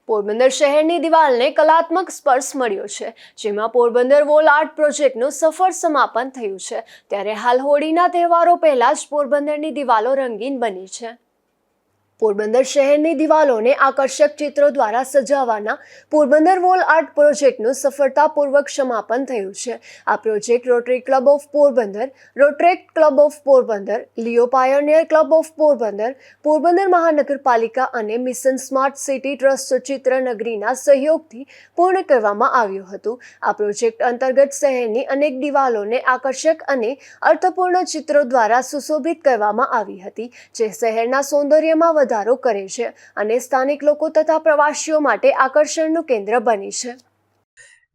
પોરબંદર શહેરની દિવાલને કલાત્મક સ્પર્શ મળ્યો છે, જેમાં પોરબંદર વોલ આર્ટ પ્રોજેક્ટનું સફળ સમાપન થયું છે। ત્યારે હાલ હોળીના તહેવારો પહેલા જ પોરબંદરની દિવાલો રંગીન બની છે। પોરબંદર શહેરની દિવાલોને આકર્ષક ચિત્રો દ્વારા સજાવવાના પોરબંદર વોલ આર્ટ પ્રોજેક્ટનું સફળતાપૂર્વક સમાપન થયું છે। આ project Rotary Club of Porbandar, Rotaract Club of Porbandar, Leo Pioneer Club of Porbandar, Porbandar મહાનગરપાલિકા અને મિશન સ્માર્ટ સિટી ટ્રસ્ટ ચિત્રનગરીના સહયોગથી પૂર્ણ કરવામાં આવ્યું હતું। આ પ્રોજેક્ટ અંતર્ગત શહેરની અનેક દિવાલોને આકર્ષક અને અર્થપૂર્ણ ચિત્રો દ્વારા સુશોભિત કરવામાં આવી હતી, જે શહેરના સૌંદર્યમાં વધારો કરે છે અને સ્થાનિક લોકો તથા પ્રવાસીઓ માટે આકર્ષણનું કેન્દ્ર બની છે।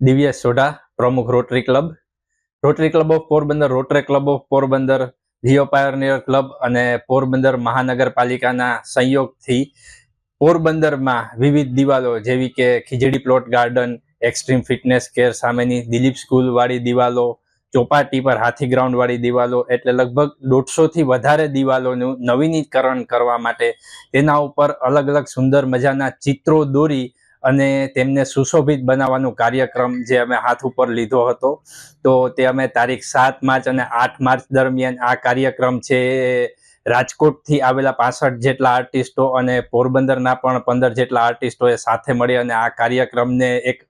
દિવ્યેશ સોઢા, પ્રમુખ Rotary Club of Porbandar, Rotary Club of Porbandar, Leo Pioneer Club અને પોરબંદર મહાનગરપાલિકાના સંયોગથી પોરબંદરમાં વિવિધ દિવાલો જેવી કે Khijdi plot garden, extreme fitness care સામેની દિલીપ સ્કૂલ વાળી દિવાલો, ચોપાટી પર હાથી ગ્રાઉન્ડ વાળી દિવાલો, એટલે લગભગ 150 થી વધારે દિવાલોનું નવીનીકરણ કરવા માટે તેના ઉપર અલગ અલગ સુંદર મજાના ચિત્રો દોરી અને તેમને સુશોભિત બનાવવાનો કાર્યક્રમ જે અમે હાથ ઉપર લીધો હતો। તો તે અમે તારીખ 7 માર્ચ અને 8 માર્ચ દરમિયાન આ કાર્યક્રમ છે રાજકોટથી આવેલા 65 જેટલા આર્ટિસ્ટો અને પોરબંદરના પણ 15 જેટલા આર્ટિસ્ટોએ સાથે મળી અને આ કાર્યક્રમને એક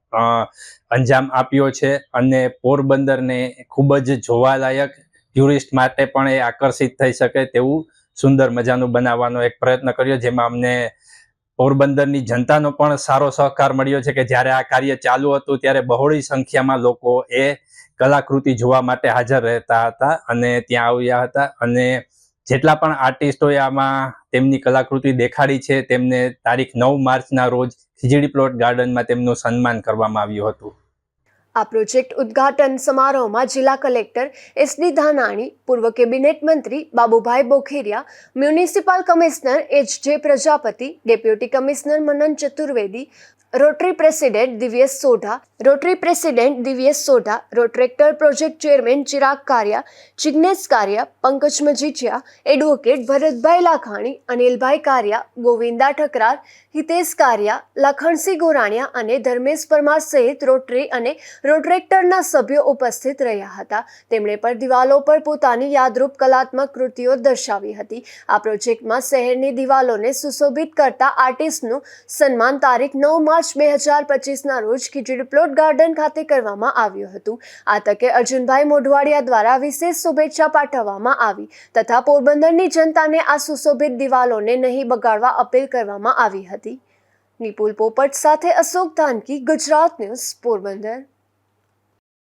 અંજામ આપ્યો છે અને પોરબંદરને ખૂબ જ જોવાલાયક, ટુરિસ્ટ માટે પણ એ આકર્ષિત થઈ શકે તેવું સુંદર મજાનું બનાવવાનો એક પ્રયત્ન કર્યો, જેમાં અમને પોરબંદરની જનતાનો પણ સારો સહકાર મળ્યો છે કે જ્યારે આ કાર્ય ચાલુ હતું ત્યારે બહોળી સંખ્યામાં લોકો એ કલાકૃતિ જોવા માટે હાજર રહેતા હતા અને ત્યાં આવ્યા હતા અને જેટલા પણ આર્ટિસ્ટોએ આમાં તેમની કલાકૃતિ દેખાડી છે તેમને તારીખ 9 માર્ચના રોજ ખીજડી પ્લોટ ગાર્ડનમાં તેમનું સન્માન કરવામાં આવ્યું હતું। આ પ્રોજેક્ટ ઉદ્ઘાટન સમારોહમાં જિલ્લા કલેક્ટર એસ.ડી. ધાનાણી, પૂર્વ કેબિનેટ મંત્રી Babubhai Bokhiria, municipal commissioner HJ. Prajapati, deputy commissioner Manan Chaturvedi, Rotary president Divyesh Sodha, Rotaractor project chairman Chirag Kariya, Jignesh Kariya, Pankaj Majithia, advocate Bharatbhai Lakhani, Anilbhai Kariya, Govinda Thakrar, Hitesh Kariya, Lakhansinh Goraniya અને ધર્મેશ પરમાર સહિત રોટરી અને રોટરેક્ટરના સભ્યો ઉપસ્થિત રહ્યા હતા। તેમણે પણ દિવાલો પર પોતાની યાદરૂપ કલાત્મક કૃતિઓ દર્શાવી હતી। આ પ્રોજેક્ટમાં શહેરની દિવાલોને સુશોભિત કરતા આર્ટિસ્ટનું સન્માન તારીખ 9 માર્ચ 2025ના રોજ ખીજડી પ્લોટ ગાર્ડન ખાતે કરવામાં આવ્યું હતું। આ તકે અર્જુનભાઈ મોઢવાડિયા દ્વારા વિશેષ શુભેચ્છા પાઠવવામાં આવી તથા પોરબંદરની જનતાને આ સુશોભિત દિવાલોને નહીં બગાડવા અપીલ કરવામાં આવી હતી। નિપુલ પોપટ સાથે અશોક ધાનકી, ગુજરાત ન્યૂઝ, પોરબંદર।